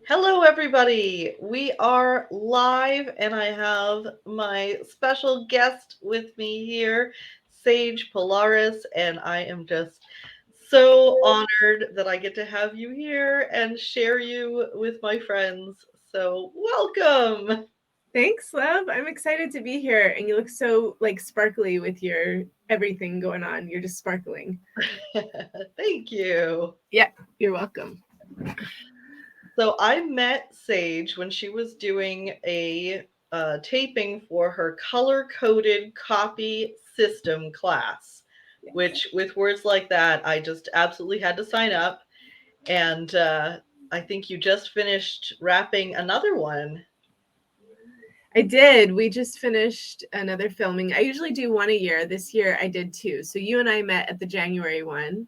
Hello, everybody. We are live, and I have my special guest with me here, Sage Polaris, and I am just so honored that I get to have you here and share you with my friends. So, welcome. Thanks, love. I'm excited to be here. And you look so sparkly with your everything going on. You're just sparkling. Thank you. Yeah, you're welcome. So I met Sage when she was doing a taping for her color coded copy system class, which with words like that, I just absolutely had to sign up. And I think you just finished wrapping another one. I did. We just finished another filming. I usually do one a year. This year I did two. So you and I met at the January one.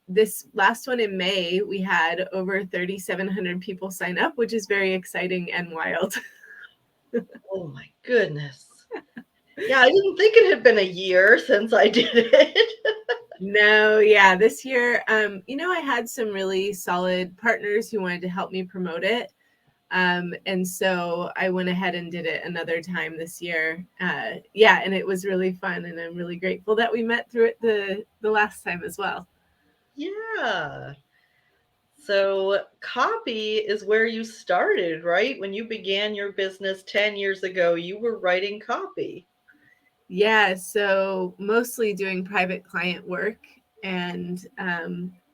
This last one in May, we had over 3,700 people sign up, which is very exciting and wild. Oh my goodness. Yeah, I didn't think it had been a year since I did it. No, yeah, this year, I had some really solid partners who wanted to help me promote it. And so I went ahead and did it another time this year. Yeah, and it was really fun, and I'm really grateful that we met through it the last time as well. Yeah. So, copy is where you started, right? When you began your business 10 years ago, you were writing copy. Yeah, so mostly doing private client work, and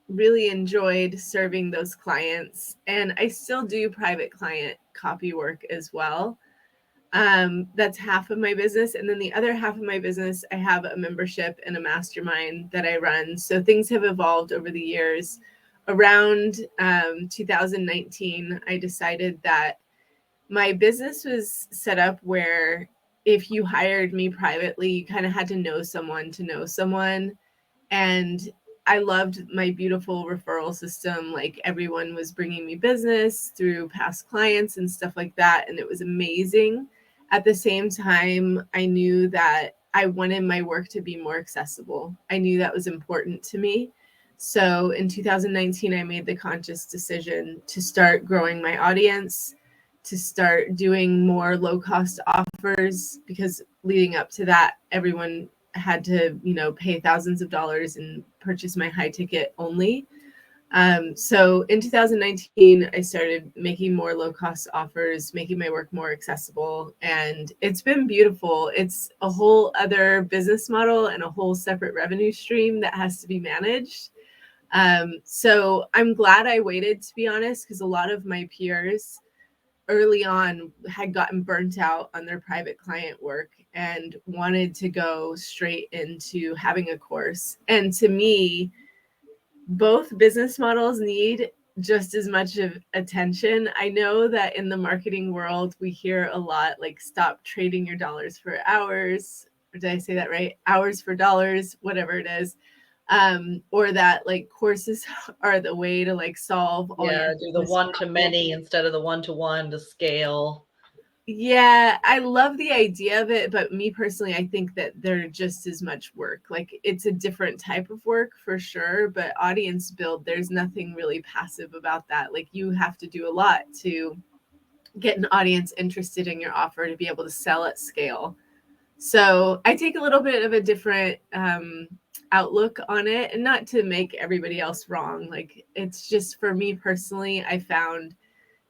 really enjoyed serving those clients. And I still do private client copy work as well. That's half of my business. And then the other half of my business, I have a membership and a mastermind that I run. So things have evolved over the years. Around 2019, I decided that my business was set up where if you hired me privately, you kind of had to know someone to know someone. And I loved my beautiful referral system. Like everyone was bringing me business through past clients and stuff like that. And it was amazing. At the same time, I knew that I wanted my work to be more accessible. I knew that was important to me. So in 2019, I made the conscious decision to start growing my audience, to start doing more low cost offers, because leading up to that, everyone had to, pay thousands of dollars and purchase my high ticket only. So in 2019, I started making more low cost offers, making my work more accessible. And it's been beautiful. It's a whole other business model and a whole separate revenue stream that has to be managed. So I'm glad I waited, to be honest, because a lot of my peers early on had gotten burnt out on their private client work and wanted to go straight into having a course. And to me, both business models need just as much of attention. I know that in the marketing world, we hear a lot like stop trading your dollars for hours. Or did I say that right? Hours for dollars, whatever it is. Or that like courses are the way to like solve all your Yeah, do the business one to problems. many instead of the one to one to scale. Yeah, I love the idea of it, but me personally, I think that they're just as much work. Like it's a different type of work for sure, but audience build, there's nothing really passive about that. Like you have to do a lot to get an audience interested in your offer to be able to sell at scale. So I take a little bit of a different outlook on it, and not to make everybody else wrong. Like it's just for me personally, I found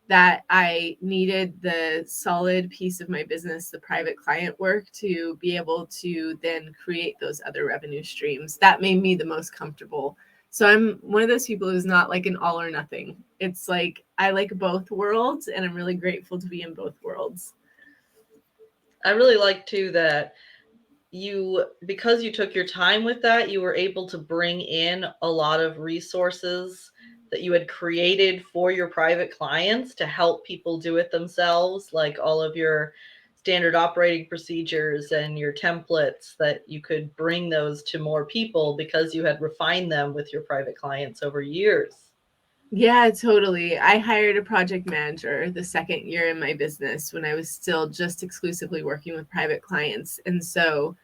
that I needed the solid piece of my business, the private client work, to be able to then create those other revenue streams. That made me the most comfortable. So I'm one of those people who's not like an all or nothing. It's like I like both worlds, and I'm really grateful to be in both worlds. I really like too that because you took your time with that, you were able to bring in a lot of resources that you had created for your private clients to help people do it themselves, like all of your standard operating procedures and your templates, that you could bring those to more people because you had refined them with your private clients over years. Yeah, totally. I hired a project manager the second year in my business when I was still just exclusively working with private clients. And so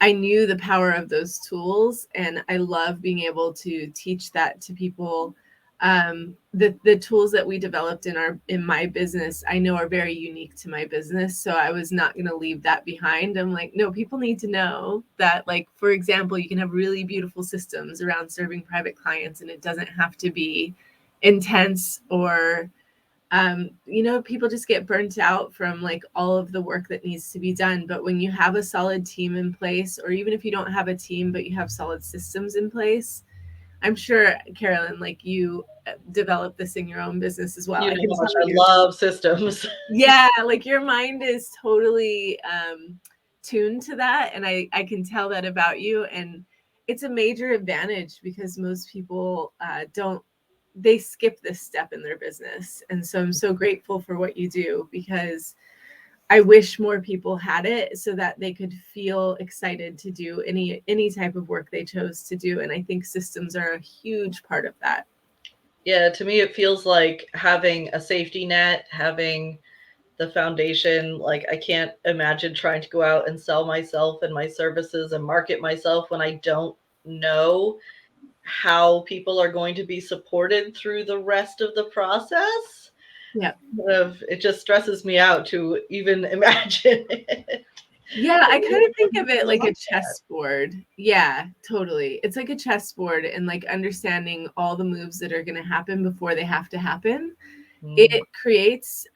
I knew the power of those tools, and I love being able to teach that to people. The tools that we developed in my business, I know are very unique to my business. So I was not going to leave that behind. I'm like, no, people need to know that, like, for example, you can have really beautiful systems around serving private clients, and it doesn't have to be intense or people just get burnt out from like all of the work that needs to be done. But when you have a solid team in place, or even if you don't have a team, but you have solid systems in place, I'm sure, Carolyn, like you developed this in your own business as well. You I know can how much tell I you. love systems. Yeah, like your mind is totally tuned to that. And I can tell that about you. And it's a major advantage because most people they skip this step in their business. And so I'm so grateful for what you do, because I wish more people had it so that they could feel excited to do any type of work they chose to do. And I think systems are a huge part of that. Yeah, to me, it feels like having a safety net, having the foundation. Like, I can't imagine trying to go out and sell myself and my services and market myself when I don't know how people are going to be supported through the rest of the process. Yeah. It just stresses me out to even imagine it. Yeah, I kind of think of it like a chessboard. Yeah, totally. It's like a chessboard, and like understanding all the moves that are going to happen before they have to happen. It creates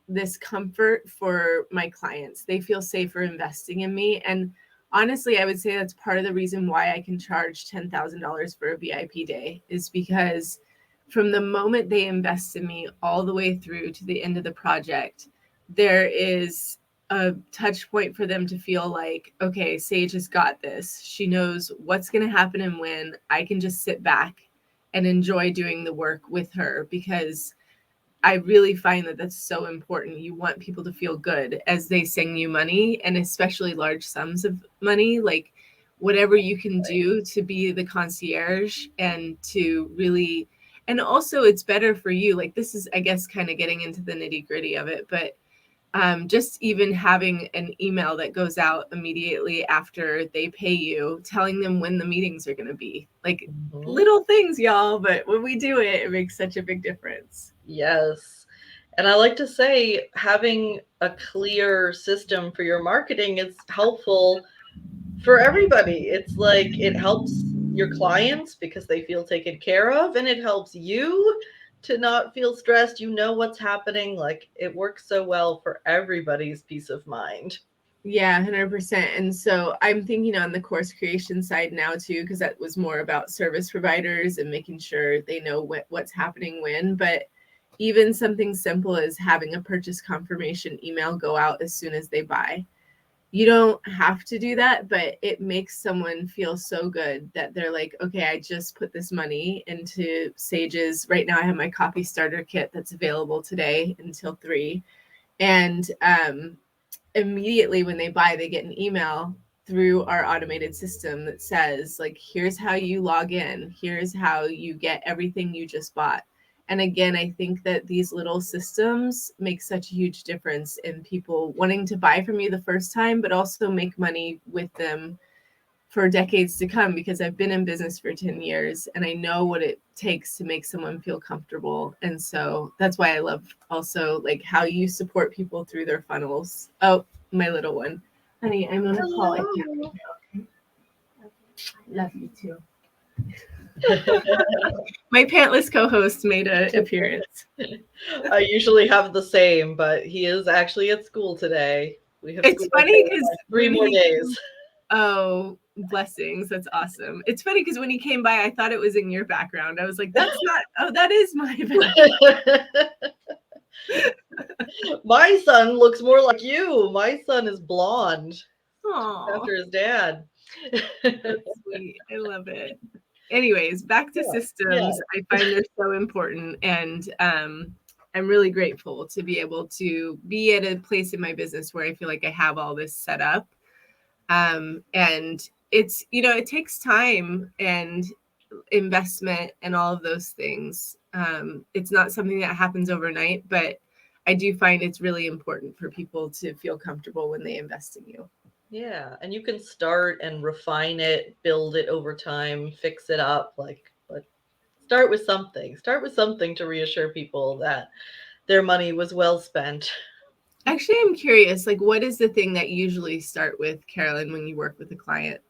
this comfort for my clients. They feel safer investing in me. And honestly, I would say that's part of the reason why I can charge $10,000 for a VIP day, is because from the moment they invest in me all the way through to the end of the project, there is a touch point for them to feel like, okay, Sage has got this. She knows what's going to happen and when. I can just sit back and enjoy doing the work with her, because I really find that that's so important. You want people to feel good as they send you money, and especially large sums of money. Like, whatever you can do to be the concierge and to really, and also it's better for you. Like, this is, I guess, kind of getting into the nitty gritty of it, but just even having an email that goes out immediately after they pay you, telling them when the meetings are going to be. Like, little things, y'all, but when we do it, it makes such a big difference. Yes. And I like to say having a clear system for your marketing is helpful for everybody. It's like it helps your clients because they feel taken care of, and it helps you to not feel stressed. You know what's happening. Like, it works so well for everybody's peace of mind. Yeah, 100%. And so I'm thinking on the course creation side now too, because that was more about service providers and making sure they know what's happening when. But even something simple as having a purchase confirmation email go out as soon as they buy. You don't have to do that, but it makes someone feel so good that they're like, okay, I just put this money into Sage's. Right now I have my copy starter kit that's available today until 3. And immediately when they buy, they get an email through our automated system that says, like, here's how you log in, here's how you get everything you just bought. And again, I think that these little systems make such a huge difference in people wanting to buy from you the first time, but also make money with them for decades to come, because I've been in business for 10 years and I know what it takes to make someone feel comfortable. And so that's why I love also like how you support people through their funnels. Oh, my little one. Honey, I'm on a call. I can't right now. Love you too. My pantless co-host made an appearance. I usually have the same, but he is actually at school today. We have It's funny because 3 more days. Oh, blessings. That's awesome. It's funny because when he came by, I thought it was in your background. I was like, that's not, oh, that is my background. My son looks more like you. My son is blonde. Aww. After his dad. That's sweet. I love it. Anyways, back to systems. I find they're so important. And I'm really grateful to be able to be at a place in my business where I feel like I have all this set up. And it's, it takes time and investment and all of those things. It's not something that happens overnight, but I do find it's really important for people to feel comfortable when they invest in you. Yeah, and you can start and refine it, build it over time, fix it up, but Start with something. Start with something to reassure people that their money was well spent. Actually, I'm curious, like, what is the thing that you usually start with, Carolyn, when you work with a client?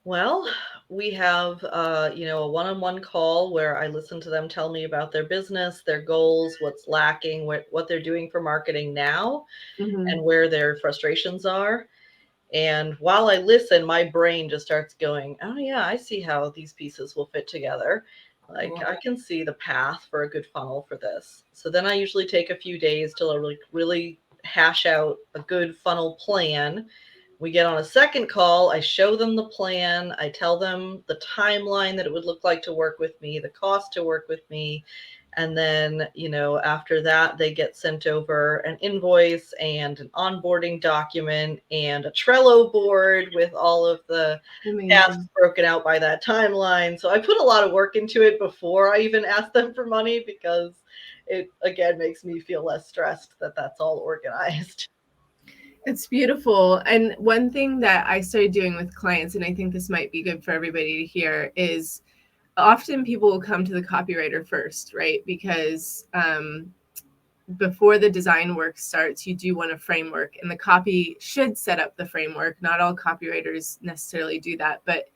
Well, we have, a one-on-one call where I listen to them tell me about their business, their goals, what's lacking, what they're doing for marketing now, Mm-hmm. and where their frustrations are. And while I listen, my brain just starts going, oh, yeah, I see how these pieces will fit together. Like, Cool. I can see the path for a good funnel for this. So then I usually take a few days to really hash out a good funnel plan. We get on a second call. I show them the plan. I tell them the timeline that it would look like to work with me, the cost to work with me. And then, after that, they get sent over an invoice and an onboarding document and a Trello board with all of the tasks Amazing. broken out by that timeline. So I put a lot of work into it before I even ask them for money, because it, again, makes me feel less stressed that that's all organized. It's beautiful. And one thing that I started doing with clients, and I think this might be good for everybody to hear, is often people will come to the copywriter first, right? Because before the design work starts, you do want a framework, and the copy should set up the framework. Not all copywriters necessarily do that, but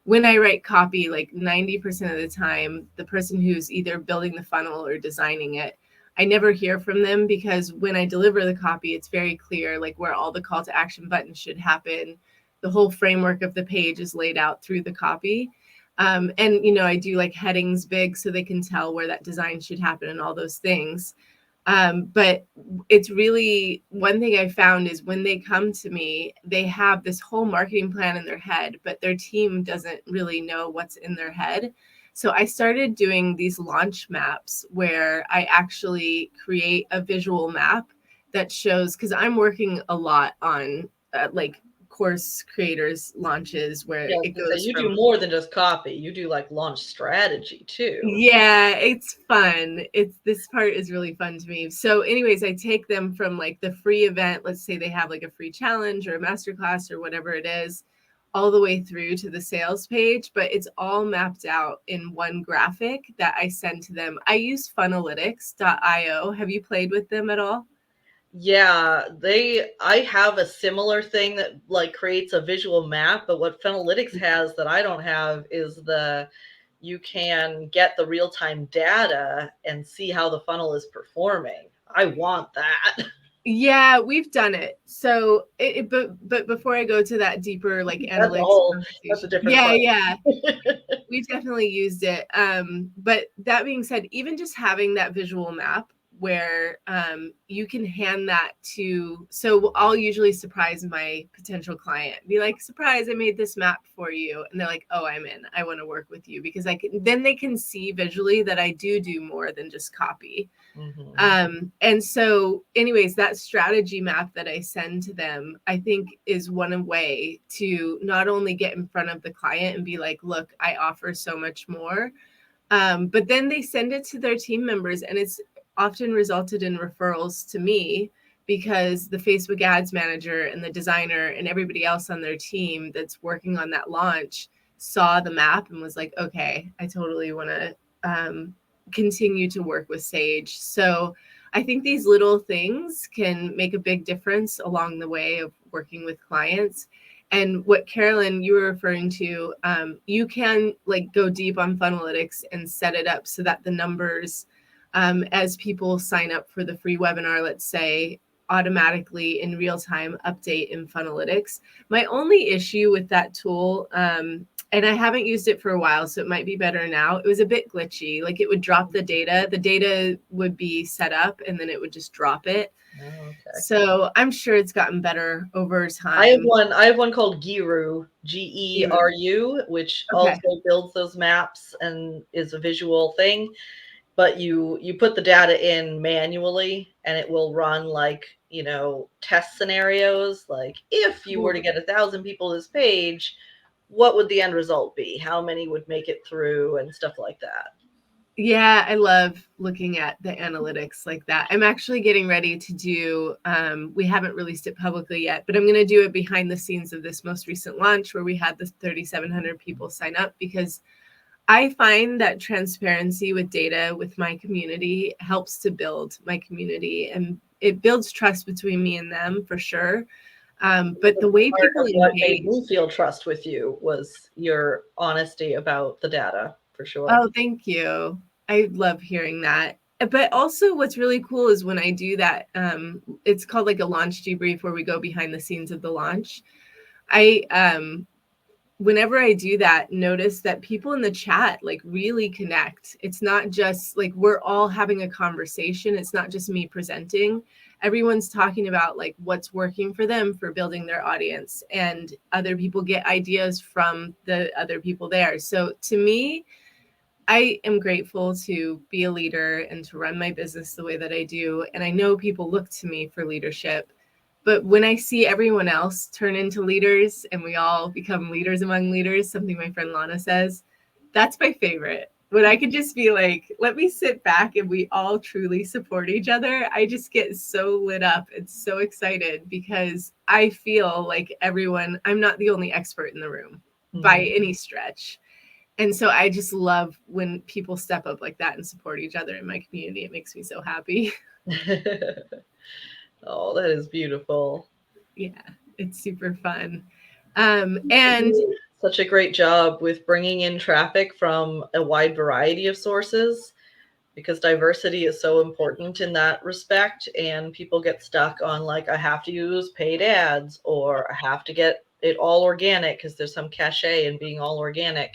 when I write copy, like 90% of the time, the person who's either building the funnel or designing it, I never hear from them, because when I deliver the copy, it's very clear, like where all the call to action buttons should happen. The whole framework of the page is laid out through the copy. And, I do like headings big so they can tell where that design should happen and all those things. But it's really, one thing I found is when they come to me, they have this whole marketing plan in their head, but their team doesn't really know what's in their head. So I started doing these launch maps where I actually create a visual map that shows, because I'm working a lot on like course creators launches where Yeah, I was it gonna say, goes you do from, more than just copy. You do like launch strategy too. yeah, it's fun. This part is really fun to me. So anyways, I take them from like the free event, let's say they have like a free challenge or a masterclass or whatever it is, all the way through to the sales page, but it's all mapped out in one graphic that I send to them. I use funnelytics.io. Have you played with them at all? Yeah, I have a similar thing that like creates a visual map, but what Fanalytics has that I don't have is you can get the real-time data and see how the funnel is performing. I want that. Yeah, we've done it. So, but before I go to that deeper like analytics That's a conversation, different yeah, question. we've definitely used it. But that being said, even just having that visual map where you can hand that to, so I'll usually surprise my potential client, be like, surprise, I made this map for you. And they're like, oh, I'm in, I want to work with you, because then they can see visually that I do more than just copy. And so anyways, that strategy map that I send to them, I think is one way to not only get in front of the client and be like, look, I offer so much more. But then they send it to their team members, and it's often resulted in referrals to me, because the Facebook ads manager and the designer and everybody else on their team that's working on that launch saw the map and was like, okay, I totally want to continue to work with Sage. So I think these little things can make a big difference along the way of working with clients. And what Carolyn, you were referring to, you can like go deep on Funnelytics and set it up so that the numbers, as people sign up for the free webinar, let's say, automatically in real time update in Funnelytics. My only issue with that tool, and I haven't used it for a while, so it might be better now. It was a bit glitchy. Like it would drop the data. The data would be set up and then it would just drop it. Oh, okay. So I'm sure it's gotten better over I have time. one called Giru, Geru, which Okay. also builds those maps and is a visual thing. But you put the data in manually, and it will run like, test scenarios. Like, if you were to get 1,000 people to this page, what would the end result be? How many would make it through, and stuff like that. Yeah, I love looking at the analytics like that. I'm actually getting ready to do, we haven't released it publicly yet, but I'm going to do it behind the scenes of this most recent launch where we had the 3,700 people sign up, because I find that transparency with data with my community helps to build my community, and it builds trust between me and them for sure. But the way Part people of what made engage. me feel trust with you was your honesty about the data, for sure. Oh, thank you. I love hearing that. But also, what's really cool is when I do that, it's called like a launch debrief where we go behind the scenes of the launch. I whenever I do that, notice that people in the chat like really connect. It's not just like we're all having a conversation. It's not just me presenting. Everyone's talking about like what's working for them for building their audience, and other people get ideas from the other people there. So to me, I am grateful to be a leader and to run my business the way that I do. And I know people look to me for leadership. But when I see everyone else turn into leaders and we all become leaders among leaders, something my friend Lana says, that's my favorite. When I could just be like, let me sit back and we all truly support each other, I just get so lit up and so excited because I feel like everyone, I'm not the only expert in the room by any stretch. And so I just love when people step up like that and support each other in my community. It makes me so happy. Oh, that is beautiful. Yeah, it's super fun. And Such a great job with bringing in traffic from a wide variety of sources, because diversity is so important in that respect. And people get stuck on like, I have to use paid ads, or I have to get it all organic because there's some cachet in being all organic.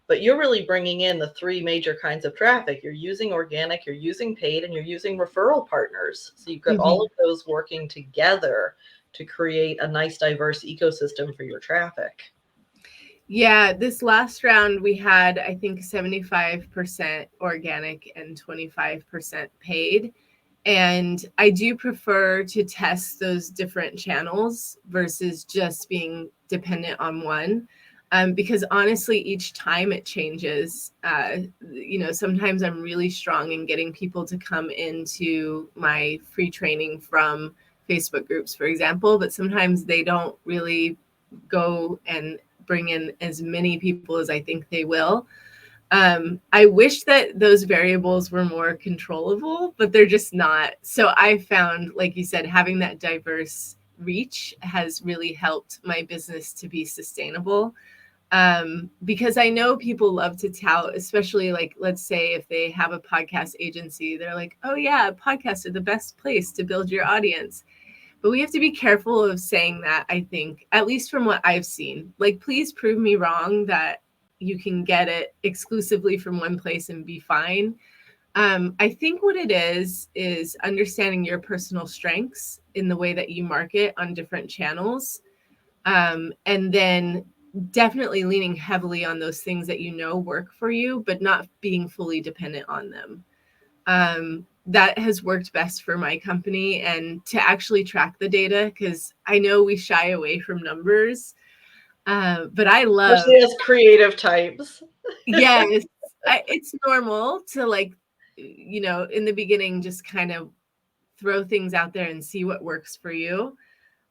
But you're really bringing in the three major kinds of traffic. You're using organic, you're using paid, and you're using referral partners. So you've got all of those working together to create a nice, diverse ecosystem for your traffic. yeah, this last round we had, I think, 75% organic and 25% paid. And I do prefer to test those different channels versus just being dependent on one. Because honestly, each time it changes. Sometimes I'm really strong in getting people to come into my free training from Facebook groups, for example, but sometimes they don't really go and bring in as many people as I think they will. I wish that those variables were more controllable, but they're just not. So I found, like you said, having that diverse reach has really helped my business to be sustainable. Because I know people love to tout, especially like, let's say if they have a podcast agency, they're like, oh yeah, podcasts are the best place to build your audience. But we have to be careful of saying that, I think, at least from what I've seen. Like, please prove me wrong that you can get it exclusively from one place and be fine. I think what it is understanding your personal strengths in the way that you market on different channels. And then definitely leaning heavily on those things that you know work for you, but not being fully dependent on them. That has worked best for my company, and to actually track the data, because I know we shy away from numbers, but I love. Especially as creative types. Yes, it's normal to like, in the beginning, just kind of throw things out there and see what works for you.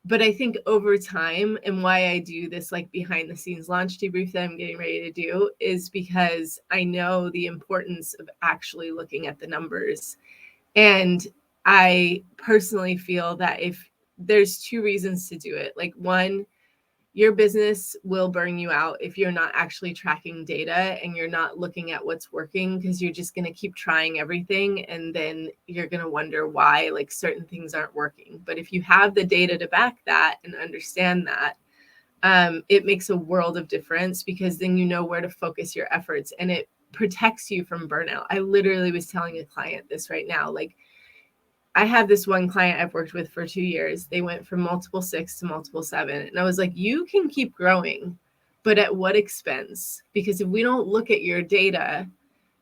But I think over time, and why I do this like behind the scenes launch debrief that I'm getting ready to do, is because I know the importance of actually looking at the numbers. And I personally feel that if there's two reasons to do it, like one, your business will burn you out if you're not actually tracking data and you're not looking at what's working, because you're just going to keep trying everything and then you're going to wonder why like certain things aren't working. But if you have the data to back that and understand that, it makes a world of difference, because then you know where to focus your efforts and it protects you from burnout. I literally was telling a client this right now. Like, I have this one client I've worked with for 2 years. They went from multiple 6 to multiple 7. And I was like, you can keep growing, but at what expense? Because if we don't look at your data,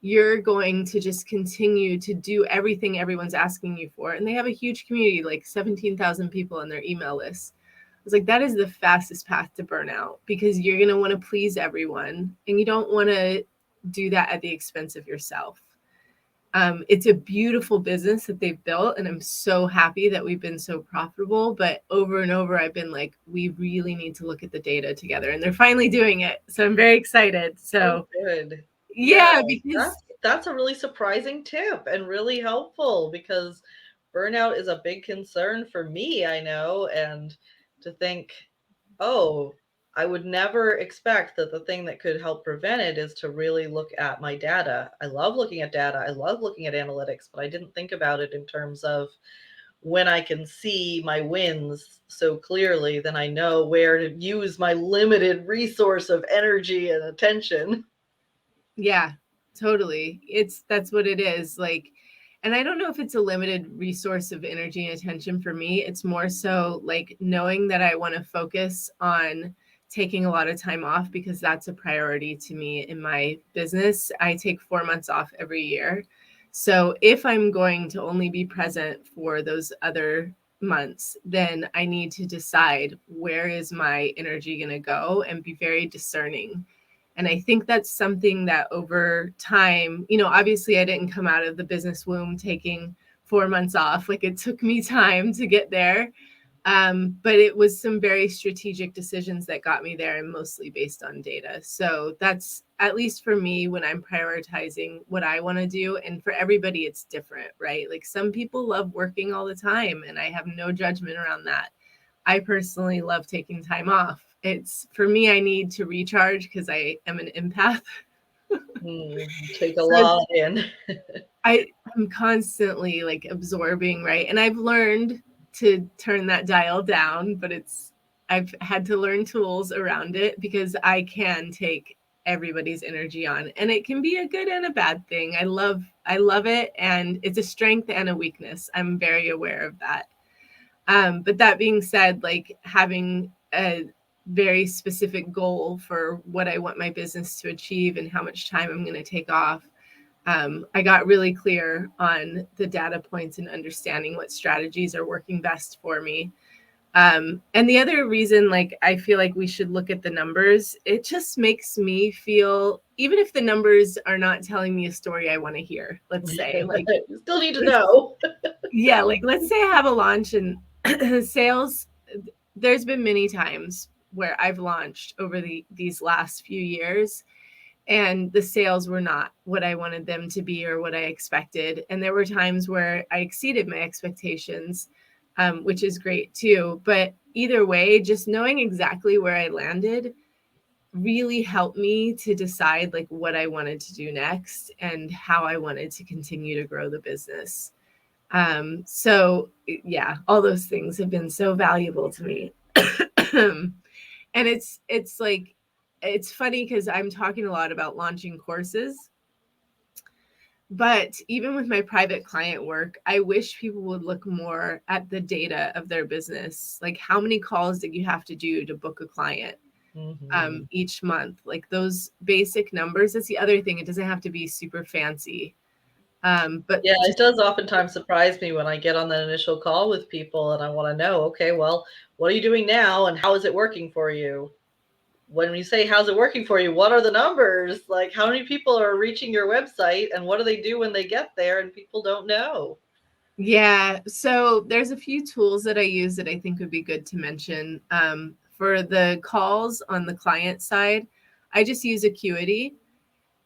you're going to just continue to do everything everyone's asking you for. And they have a huge community, like 17,000 people on their email list. I was like, that is the fastest path to burnout, because you're going to want to please everyone and you don't want to do that at the expense of yourself. It's a beautiful business that they've built, and I'm so happy that we've been so profitable. But over and over, I've been like, we really need to look at the data together, and they're finally doing it. So I'm very excited. So good. Yeah, Yeah, because that's a really surprising tip and really helpful because burnout is a big concern for me, I know, and to think, oh, I would never expect that the thing that could help prevent it is to really look at my data. I love looking at data. I love looking at analytics, but I didn't think about it in terms of when I can see my wins so clearly, then I know where to use my limited resource of energy and attention. yeah, totally. That's what it is. Like, and I don't know if it's a limited resource of energy and attention for me. It's more so like knowing that I want to focus on taking a lot of time off because that's a priority to me in my business. I take 4 months off every year. So if I'm going to only be present for those other months, then I need to decide where is my energy going to go and be very discerning. And I think that's something that over time, obviously I didn't come out of the business womb taking 4 months off. Like it took me time to get there. But it was some very strategic decisions that got me there and mostly based on data. So that's at least for me when I'm prioritizing what I want to do. And for everybody, it's different, right? Like some people love working all the time, and I have no judgment around that. I personally love taking time off. It's for me, I need to recharge because I am an empath. Take a So lot in. I'm constantly like absorbing, right? And I've learned to turn that dial down, but I've had to learn tools around it because I can take everybody's energy on, and it can be a good and a bad thing. I love it, and it's a strength and a weakness. I'm very aware of that. But that being said, like having a very specific goal for what I want my business to achieve and how much time I'm going to take off, I got really clear on the data points and understanding what strategies are working best for me. And the other reason, like, I feel like we should look at the numbers, it just makes me feel, even if the numbers are not telling me a story I want to hear, let's say, like, You still need to know. yeah, like, let's say I have a launch and sales, there's been many times where I've launched over these last few years and the sales were not what I wanted them to be or what I expected. And there were times where I exceeded my expectations, which is great too. But either way, just knowing exactly where I landed really helped me to decide like what I wanted to do next and how I wanted to continue to grow the business. So yeah, all those things have been so valuable to me. And it's like it's funny because I'm talking a lot about launching courses, but even with my private client work, I wish people would look more at the data of their business. Like how many calls did you have to do to book a client each month? Like those basic numbers. That's the other thing. It doesn't have to be super fancy. But Yeah, it just does oftentimes surprise me when I get on that initial call with people and I want to know, okay, well, what are you doing now and how is it working for you? When you say how's it working for you, what are the numbers? Like how many people are reaching your website and what do they do when they get there and people don't know? yeah, so there's a few tools that I use that I think would be good to mention. For the calls on the client side, I just use Acuity,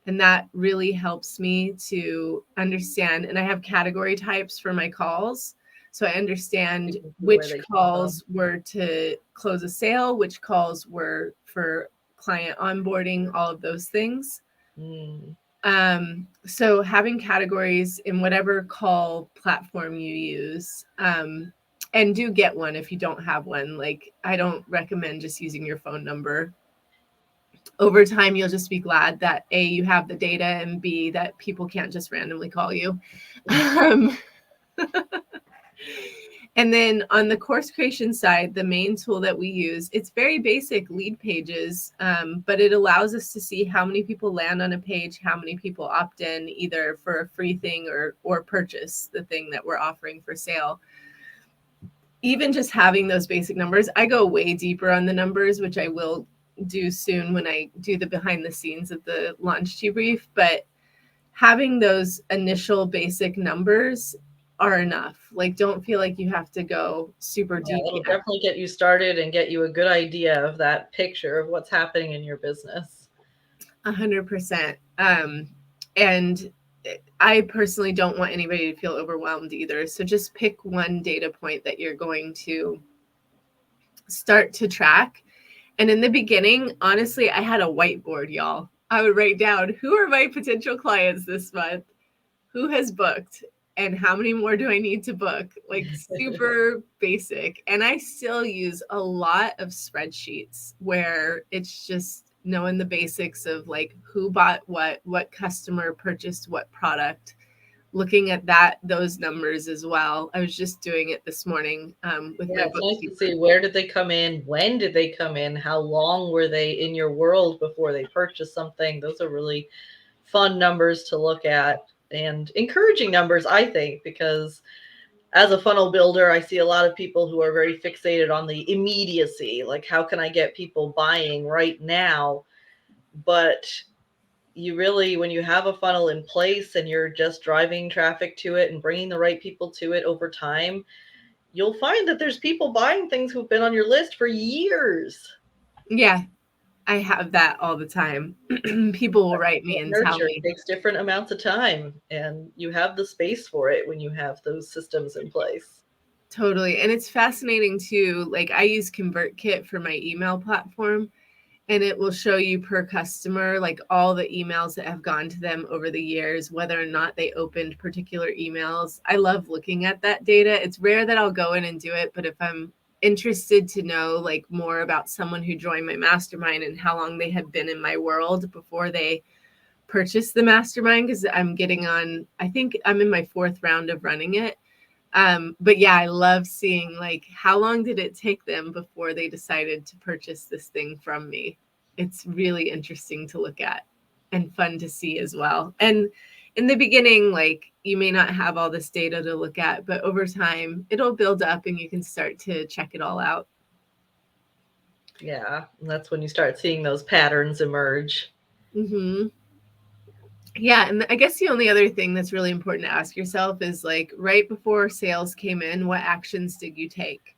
and that really helps me to understand. And I have category types for my calls. So I understand You can see where which they come from. calls were to close a sale, which calls were for client onboarding, all of those things. Mm. So having categories in whatever call platform you use, and do get one if you don't have one. Like I don't recommend just using your phone number. Over time, you'll just be glad that A, you have the data, and B, that people can't just randomly call you. Um, And then on the course creation side, the main tool that we use, it's very basic lead pages, but it allows us to see how many people land on a page, how many people opt in either for a free thing or purchase the thing that we're offering for sale. Even just having those basic numbers, I go way deeper on the numbers, which I will do soon when I do the behind the scenes of the launch debrief. But having those initial basic numbers are enough. Like, don't feel like you have to go super Yeah, deep that'll yet. definitely get you started and get you a good idea of that picture of what's happening in your business. 100%. And I personally don't want anybody to feel overwhelmed either. So just pick one data point that you're going to start to track. And in the beginning, honestly, I had a whiteboard, y'all. I would write down, who are my potential clients this month? Who has booked? And how many more do I need to book? Like super basic. And I still use a lot of spreadsheets where it's just knowing the basics of like who bought what customer purchased what product, looking at those numbers as well. I was just doing it this morning with Yeah, my it's nice to bookkeeper. see, where did they come in? When did they come in? How long were they in your world before they purchased something? Those are really fun numbers to look at and encouraging numbers, I think, because as a funnel builder, I see a lot of people who are very fixated on the immediacy. Like, how can I get people buying right now? But you really, when you have a funnel in place and you're just driving traffic to it and bringing the right people to it over time, you'll find that there's people buying things who've been on your list for years. Yeah, I have that all the time. People will write me and tell Nurture me. takes different amounts of time, and you have the space for it when you have those systems in place. Totally. And it's fascinating too. Like I use ConvertKit for my email platform, and it will show you per customer, like all the emails that have gone to them over the years, whether or not they opened particular emails. I love looking at that data. It's rare that I'll go in and do it, but if I'm interested to know like more about someone who joined my mastermind and how long they have been in my world before they purchased the mastermind, because I'm getting on, I think I'm in my 4th round of running it. But yeah, I love seeing like how long did it take them before they decided to purchase this thing from me. It's really interesting to look at and fun to see as well. And in the beginning, like you may not have all this data to look at, but over time it'll build up and you can start to check it all out. Yeah, and that's when you start seeing those patterns emerge. Mm-hmm. Yeah, and I guess the only other thing that's really important to ask yourself is like right before sales came in, what actions did you take?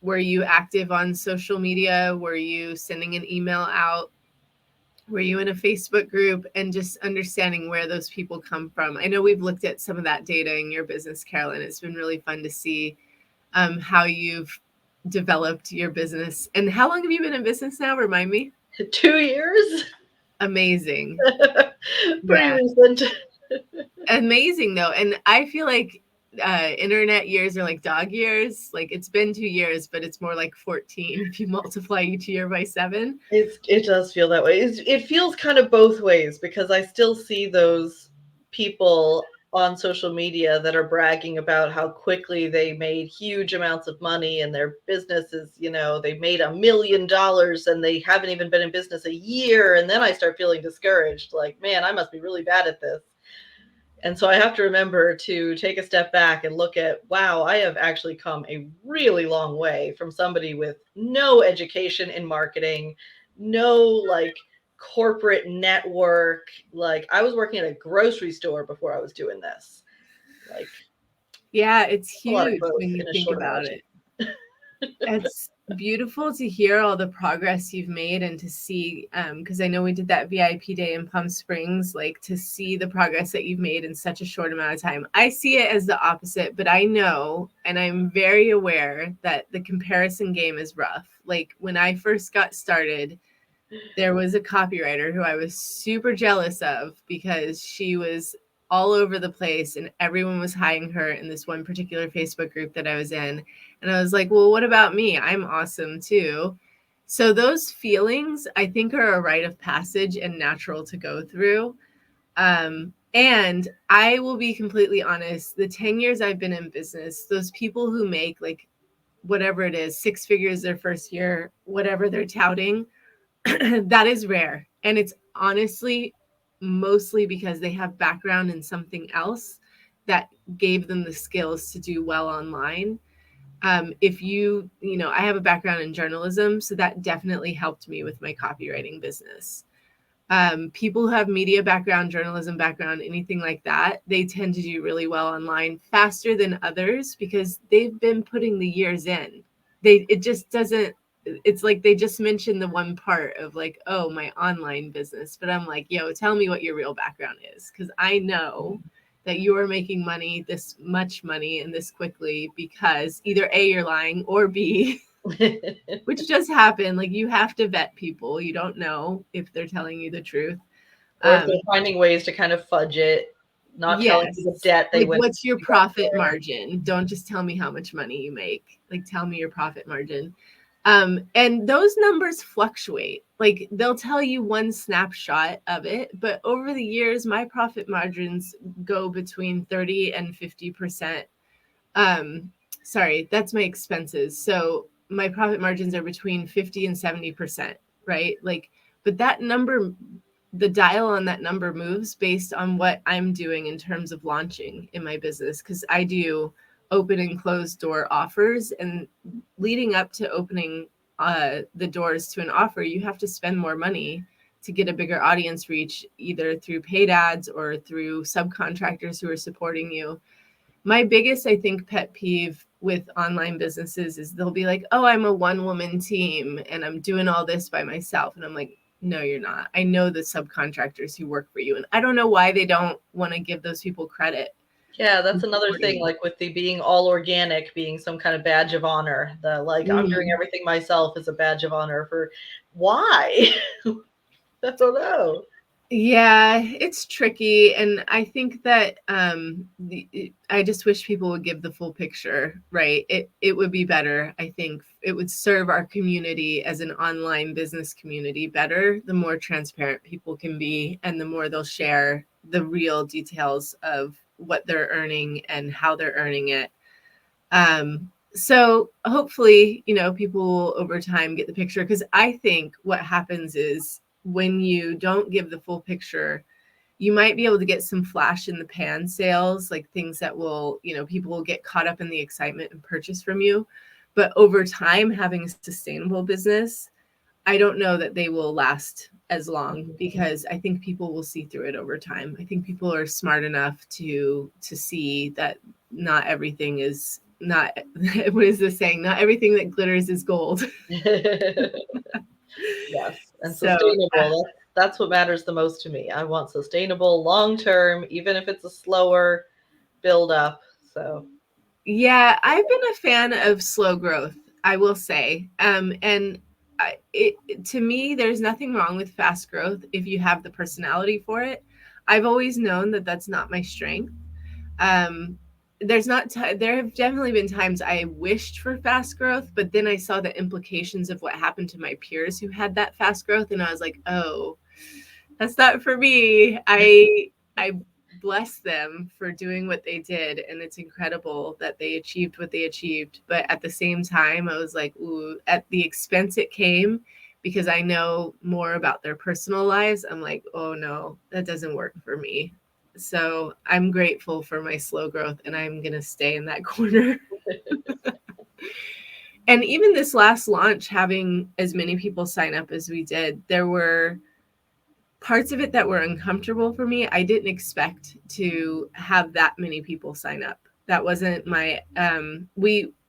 Were you active on social media? Were you sending an email out? Were you in a Facebook group? And just understanding where those people come from. I know we've looked at some of that data in your business, Carolyn. It's been really fun to see how you've developed your business. And how long have you been in business now? Remind me. 2 years. Amazing. Pretty Yeah. recent. Amazing though. And I feel like internet years are like dog years. Like it's been 2 years, but it's more like 14 if you multiply each year by 7. It does feel that way. It feels kind of both ways, because I still see those people on social media that are bragging about how quickly they made huge amounts of money and their businesses, they made $1 million and they haven't even been in business a year. And then I start feeling discouraged, like, man, I must be really bad at this. And so I have to remember to take a step back and look at, wow, I have actually come a really long way from somebody with no education in marketing, no like corporate network. Like, I was working at a grocery store before I was doing this. Like, Yeah, it's a lot of huge growth when you in a think short amount about of it. time. It's beautiful to hear all the progress you've made and to see, because I know we did that VIP day in Palm Springs, like to see the progress that you've made in such a short amount of time. I see it as the opposite, but I know and I'm very aware that the comparison game is rough. Like when I first got started, there was a copywriter who I was super jealous of because she was all over the place and everyone was hiring her in this one particular Facebook group that I was in. And I was like, well, what about me? I'm awesome too. So those feelings, I think, are a rite of passage and natural to go through. And I will be completely honest, the 10 years I've been in business, those people who make like whatever it is, 6 figures their first year, whatever they're touting, that is rare. And it's honestly mostly because they have background in something else that gave them the skills to do well online. If I have a background in journalism, so that definitely helped me with my copywriting business. People who have media background, journalism background, anything like that, they tend to do really well online faster than others because they've been putting the years in. It just doesn't it's like they just mentioned the one part of like, oh, my online business. But I'm like, yo, tell me what your real background is. Because I know that you are making money, this much money and this quickly, because either A, you're lying, or B, which does happen. Like, you have to vet people. You don't know if they're telling you the truth. Or if they're finding ways to kind of fudge it, not telling you the debt they Like, went what's your to profit margin? Don't just tell me how much money you make. Like, tell me your profit margin. And those numbers fluctuate. Like, they'll tell you one snapshot of it, but over the years, my profit margins go between 30 and 50%. Sorry, that's my expenses. So my profit margins are between 50 and 70%, right? Like, but that number, the dial on that number moves based on what I'm doing in terms of launching in my business, because I do open and closed door offers, and leading up to opening the doors to an offer, you have to spend more money to get a bigger audience reach, either through paid ads or through subcontractors who are supporting you. My biggest, I think, pet peeve with online businesses is they'll be like, oh, I'm a one-woman team and I'm doing all this by myself. And I'm like, no, you're not. I know the subcontractors who work for you. And I don't know why they don't want to give those people credit. Yeah, that's another thing, like with the being all organic being some kind of badge of honor. The like, I'm doing everything myself is a badge of honor for why? I don't know. Yeah, it's tricky. And I think that I just wish people would give the full picture, right? It would be better. I think it would serve our community as an online business community better, the more transparent people can be and the more they'll share the real details of what they're earning and how they're earning it. So hopefully, people will over time get the picture, because I think what happens is when you don't give the full picture, you might be able to get some flash in the pan sales, like things that will, people will get caught up in the excitement and purchase from you. But over time, having a sustainable business, I don't know that they will last as long, because I think people will see through it over time. I think people are smart enough to see that not everything is not what is the saying? Not everything that glitters is gold. Yes, and So sustainable. That's what matters the most to me. I want sustainable, long term, even if it's a slower build up. So yeah, I've been a fan of slow growth, I will say. And to me, there's nothing wrong with fast growth if you have the personality for it. I've always known that that's not my strength. Um, there have definitely been times I wished for fast growth, but then I saw the implications of what happened to my peers who had that fast growth, and I was like, oh, that's not for me. I bless them for doing what they did, and it's incredible that they achieved what they achieved. But at the same time, I was like, ooh, at the expense it came, because I know more about their personal lives. I'm like, oh no, that doesn't work for me. So I'm grateful for my slow growth, and I'm going to stay in that corner. And even this last launch, having as many people sign up as we did, there were parts of it that were uncomfortable for me. I didn't expect to have that many people sign up. That wasn't my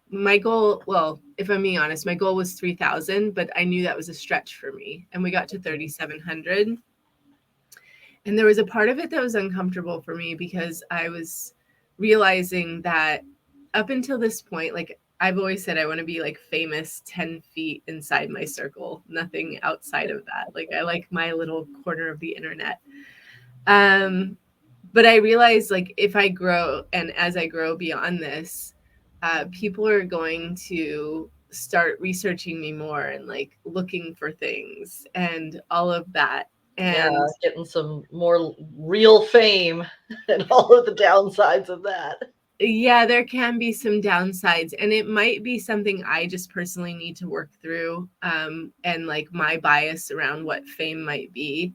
my goal. Well, if I'm being honest, my goal was 3,000, but I knew that was a stretch for me, and we got to 3,700. And there was a part of it that was uncomfortable for me, because I was realizing that up until this point, like I've always said, I want to be like famous 10 feet inside my circle, nothing outside of that. Like I like my little corner of the internet. But I realized, like, if I grow, and as I grow beyond this, people are going to start researching me more and like looking for things and all of that. yeah, And getting some more real fame and all of the downsides of that. yeah, there can be some downsides, and it might be something I just personally need to work through, and like my bias around what fame might be.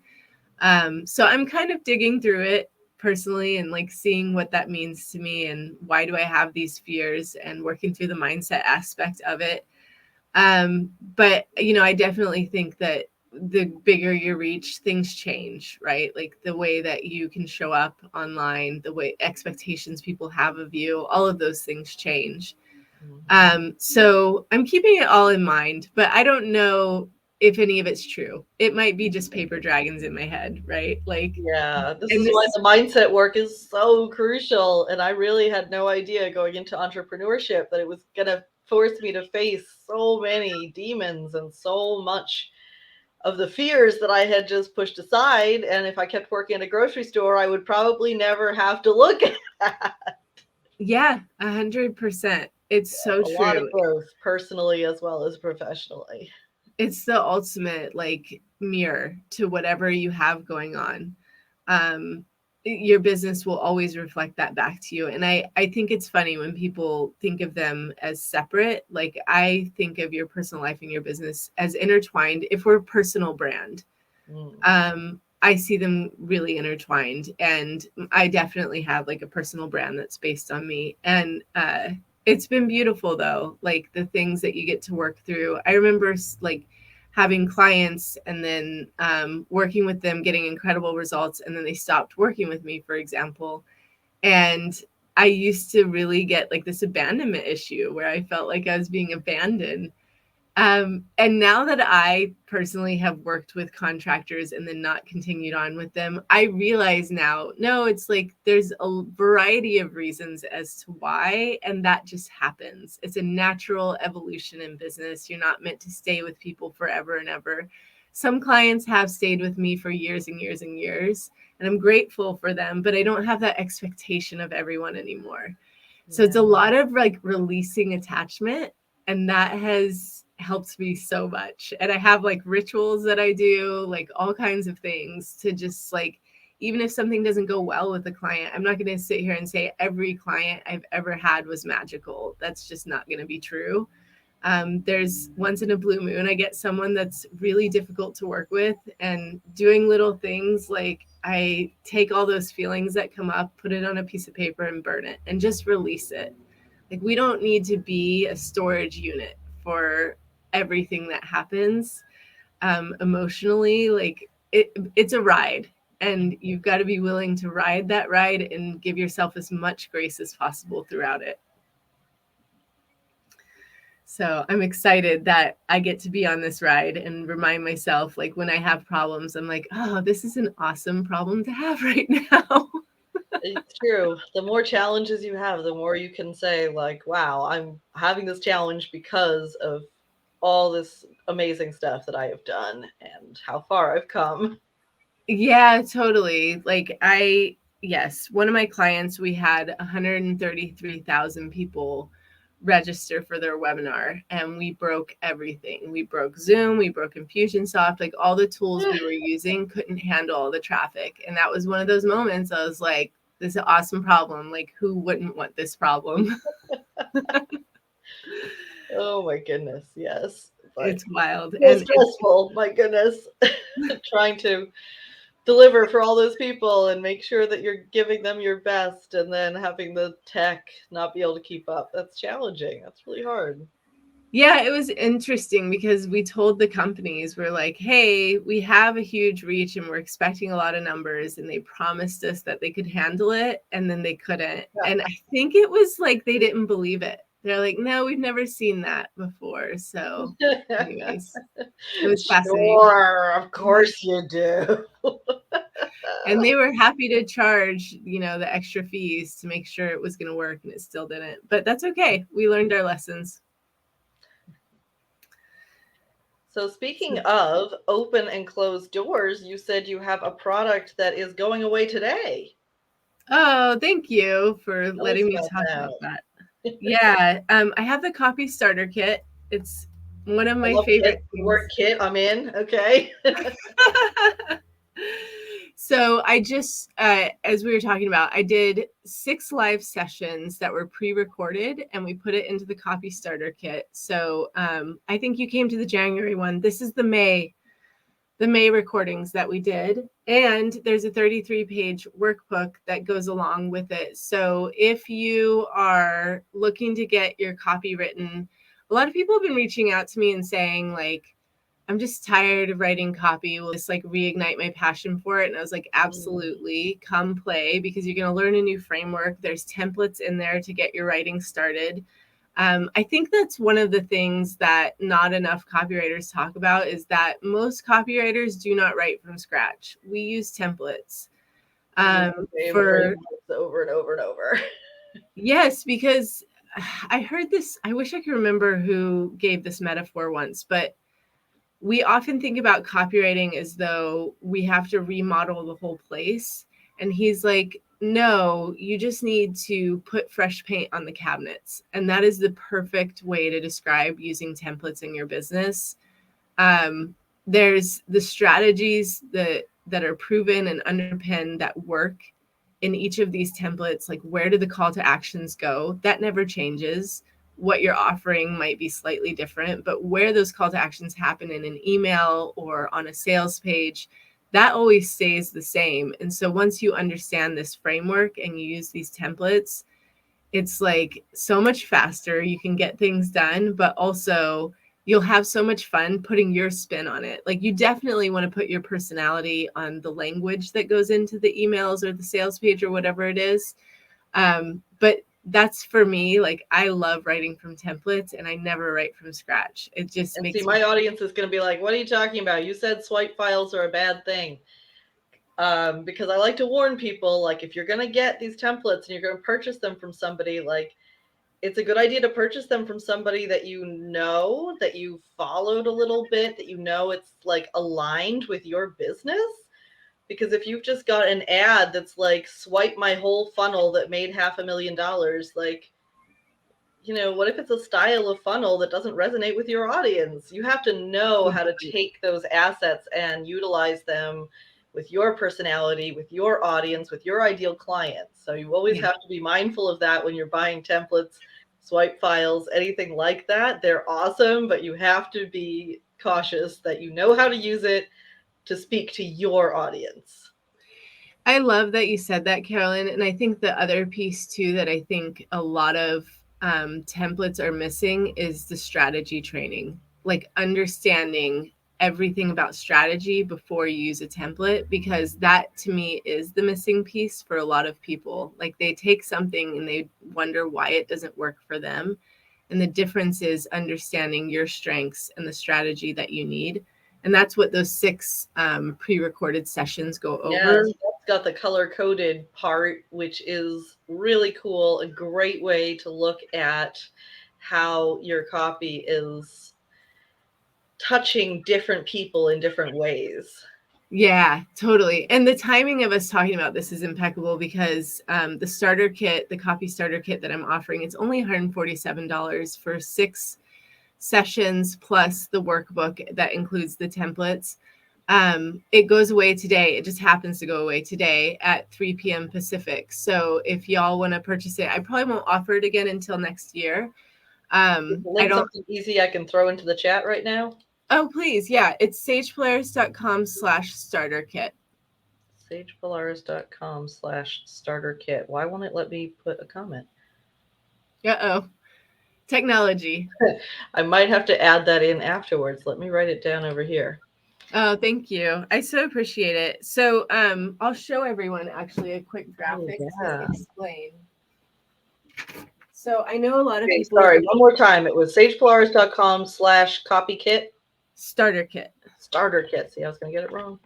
So I'm kind of digging through it personally and like seeing what that means to me and why do I have these fears, and working through the mindset aspect of it. But I definitely think that the bigger your reach, things change, right? Like the way that you can show up online, the way expectations people have of you, all of those things change. Mhm. So I'm keeping it all in mind, but I don't know if any of it's true. It might be just paper dragons in my head, right? Like, Yeah, this and is this why is, the mindset work is so crucial. And I really had no idea going into entrepreneurship that it was going to force me to face so many demons and so much of the fears that I had just pushed aside. And if I kept working at a grocery store, I would probably never have to look at that. yeah, 100%. It's so A lot true. of growth, personally as well as professionally. It's the ultimate like mirror to whatever you have going on. um, your business will always reflect that back to you. And I think it's funny when people think of them as separate. Like I think of your personal life and your business as intertwined. If we're a personal brand, Mm. I see them really intertwined. And I definitely have like a personal brand that's based on me. And it's been beautiful though, like the things that you get to work through. I remember like having clients and then working with them, getting incredible results, and then they stopped working with me, for example. And I used to really get like this abandonment issue where I felt like I was being abandoned. And now that I personally have worked with contractors and then not continued on with them, I realize now, no, it's like there's a variety of reasons as to why, and that just happens. It's a natural evolution in business. You're not meant to stay with people forever and ever. Some clients have stayed with me for years and years and years, and I'm grateful for them, but I don't have that expectation of everyone anymore. So it's a Yeah. lot of like releasing attachment, and that has helped me so much. And I have like rituals that I do, like all kinds of things to just like, even if something doesn't go well with a client, I'm not going to sit here and say every client I've ever had was magical. That's just not going to be true. There's once in a blue moon, I get someone that's really difficult to work with, and doing little things like I take all those feelings that come up, put it on a piece of paper and burn it and just release it. Like, we don't need to be a storage unit for everything that happens emotionally. Like, it's a ride, and you've got to be willing to ride that ride and give yourself as much grace as possible throughout it. So I'm excited that I get to be on this ride and remind myself, like when I have problems, I'm like, oh, this is an awesome problem to have right now. It's true. The more challenges you have, the more you can say, like, wow, I'm having this challenge because of all this amazing stuff that I have done and how far I've come. Yeah, totally. Like yes, one of my clients, we had 133,000 people register for their webinar, and we broke everything. We broke Zoom, we broke Infusionsoft, like all the tools we were using couldn't handle all the traffic. And that was one of those moments I was like, this is an awesome problem. Like, who wouldn't want this problem? Oh my goodness, yes. But It's wild. so And it's, stressful, my goodness. Trying to deliver for all those people and make sure that you're giving them your best and then having the tech not be able to keep up. That's challenging. That's really hard. yeah, it was interesting because we told the companies, we're like, hey, we have a huge reach and we're expecting a lot of numbers. And they promised us that they could handle it, and then they couldn't. And I think it was like they didn't believe it. They're like, no, we've never seen that before. So, anyways, it was fascinating. Sure, of course you do. And they were happy to charge, the extra fees to make sure it was going to work, and it still didn't. But that's okay. We learned our lessons. So, speaking of open and closed doors, you said you have a product that is going away today. Oh, thank you for Tell us letting me about talk that. about that. Yeah, I have the copy starter kit. It's one of I my love kit. favorite The word things. kit, I'm in. Okay. So I just, as we were talking about, I did 6 live sessions that were pre-recorded, and we put it into the copy starter kit. So I think you came to the January one. This is the May recordings that we did. And there's a 33-page workbook that goes along with it. So if you are looking to get your copy written, a lot of people have been reaching out to me and saying, like, I'm just tired of writing copy. Will this like reignite my passion for it? And I was like, absolutely, come play, because you're going to learn a new framework. There's templates in there to get your writing started. I think that's one of the things that not enough copywriters talk about, is that most copywriters do not write from scratch. We use templates. For over and over and over. Yes, because I heard this, I wish I could remember who gave this metaphor once, but we often think about copywriting as though we have to remodel the whole place. And he's like, no, you just need to put fresh paint on the cabinets. And that is the perfect way to describe using templates in your business. There's the strategies that are proven and underpinned that work in each of these templates. Like, where do the call to actions go? That never changes. What you're offering might be slightly different, but where those call to actions happen in an email or on a sales page, that always stays the same. And so once you understand this framework and you use these templates, it's like so much faster. You can get things done, but also you'll have so much fun putting your spin on it. Like, you definitely want to put your personality on the language that goes into the emails or the sales page or whatever it is. But that's for me. Like, I love writing from templates and I never write from scratch. It just makes see, my audience is going to be like, what are you talking about? You said swipe files are a bad thing. Because I like to warn people, like, if you're going to get these templates and you're going to purchase them from somebody, like, it's a good idea to purchase them from somebody that you know, that you followed a little bit, that you know it's like aligned with your business. Because if you've just got an ad that's like, swipe my whole funnel that made $500,000, like, you know, what if it's a style of funnel that doesn't resonate with your audience? You have to know how to take those assets and utilize them with your personality, with your audience, with your ideal clients. So you always have to be mindful of that when you're buying templates, swipe files, anything like that. They're awesome, but you have to be cautious that you know how to use it to speak to your audience. I love that you said that, Carolyn. And I think the other piece too that I think a lot of templates are missing is the strategy training, like understanding everything about strategy before you use a template, because that to me is the missing piece for a lot of people. Like, they take something and they wonder why it doesn't work for them. And the difference is understanding your strengths and the strategy that you need. And that's what those 6 pre-recorded sessions go over. Yes, that's got the color-coded part, which is really cool. A great way to look at how your copy is touching different people in different ways. Yeah, totally. And the timing of us talking about this is impeccable, because the starter kit, the copy starter kit that I'm offering, it's only $147 for 6 sessions plus the workbook that includes the templates. It goes away today. It just happens to go away today at 3 p.m. Pacific. So if y'all want to purchase it, I probably won't offer it again until next year. I don't. Something easy I can throw into the chat right now. Oh, please. Yeah. It's sagepolaris.com/starter kit. sagepolaris.com/starter kit. Why won't it let me put a comment? Uh-oh. Technology. I might have to add that in afterwards. Let me write it down over here. Oh, thank you. I so appreciate it. So I'll show everyone actually a quick graphic to explain. So I know a lot of people. Sorry, one more time. It was sagepolaris.com/copy kit. Starter kit. Starter kit. See, I was going to get it wrong.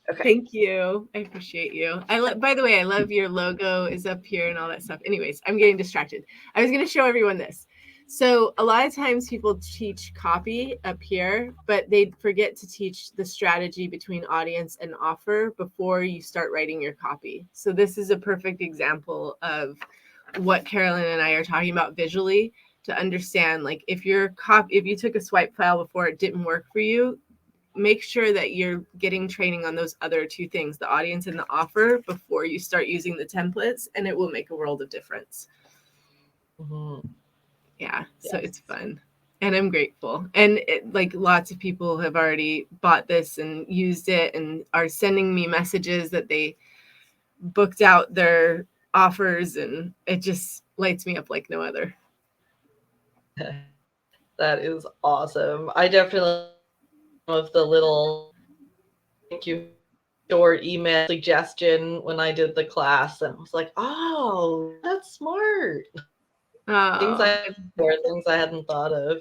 Okay. Thank you. I appreciate you. By the way, I love your logo is up here and all that stuff. Anyways, I'm getting distracted. I was going to show everyone this. So a lot of times people teach copy up here, but they forget to teach the strategy between audience and offer before you start writing your copy. So this is a perfect example of what Carolyn and I are talking about visually, to understand, like, if you took a swipe file before it didn't work for you, make sure that you're getting training on those other 2 things, the audience and the offer, before you start using the templates, and it will make a world of difference. Mm-hmm. Yeah. Yes. So it's fun. And I'm grateful. And like, lots of people have already bought this and used it and are sending me messages that they booked out their offers, and it just lights me up like no other. That is awesome. I definitely of the little thank you short email suggestion when I did the class, and I was like, oh, that's smart. Things Oh, things I hadn't thought of.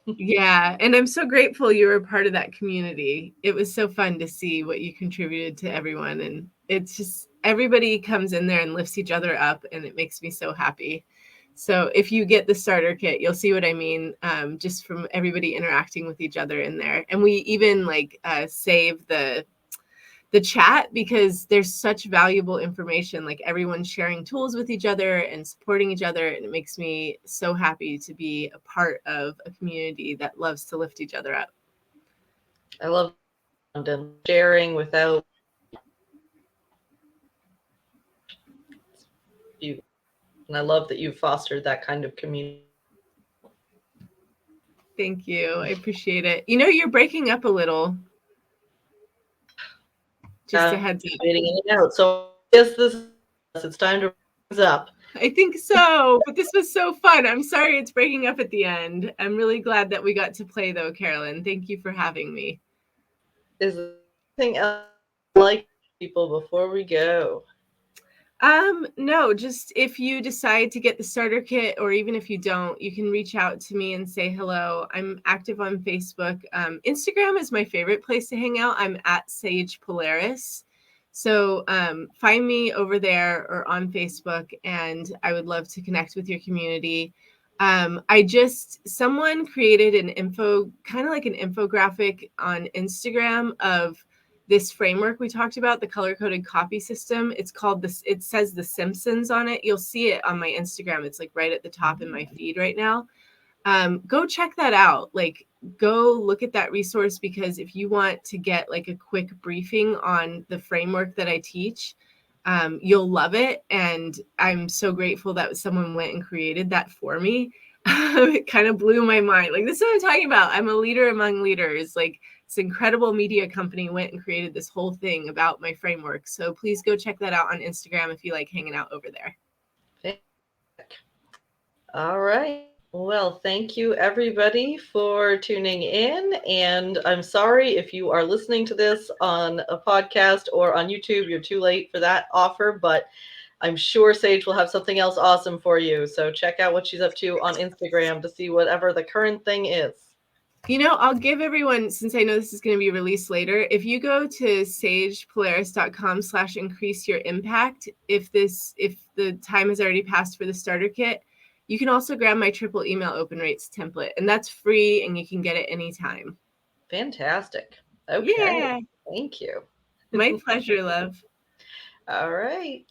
yeah. And I'm so grateful you were part of that community. It was so fun to see what you contributed to everyone. And it's just everybody comes in there and lifts each other up, and it makes me so happy. So if you get the starter kit, you'll see what I mean, just from everybody interacting with each other in there. And we even like save the chat because there's such valuable information, like everyone's sharing tools with each other and supporting each other, and it makes me so happy to be a part of a community that loves to lift each other up. I love and sharing without you, and I love that you've fostered that kind of community. Thank you. I appreciate it. You know, you're breaking up a little. Just a heads up. Fading in and out. So I guess it's time to wrap things up. I think so, but this was so fun. I'm sorry it's breaking up at the end. I'm really glad that we got to play though, Carolyn. Thank you for having me. Is there anything else like people before we go? No, just if you decide to get the starter kit, or even if you don't, you can reach out to me and say hello. I'm active on Facebook. Instagram is my favorite place to hang out. I'm at Sage Polaris. So find me over there or on Facebook, and I would love to connect with your community. Someone created an kind of like an infographic on Instagram of this framework we talked about, the color-coded copy system. It's called this, it says The Simpsons on it. You'll see it on my Instagram. It's like right at the top in my feed right now. Go check that out. Like, go look at that resource, because if you want to get like a quick briefing on the framework that I teach, you'll love it. And I'm so grateful that someone went and created that for me. It kind of blew my mind. Like, this is what I'm talking about. I'm a leader among leaders. Like, this incredible media company went and created this whole thing about my framework. So please go check that out on Instagram if you like hanging out over there. All right. Well, thank you everybody for tuning in. And I'm sorry if you are listening to this on a podcast or on YouTube, you're too late for that offer, but I'm sure Sage will have something else awesome for you. So check out what she's up to on Instagram to see whatever the current thing is. You know, I'll give everyone, since I know this is going to be released later, if you go to sagepolaris.com/increase your impact, if the time has already passed for the starter kit, you can also grab my triple email open rates template, and that's free and you can get it anytime. Fantastic. Okay. Yeah. Thank you. My pleasure, love. All right.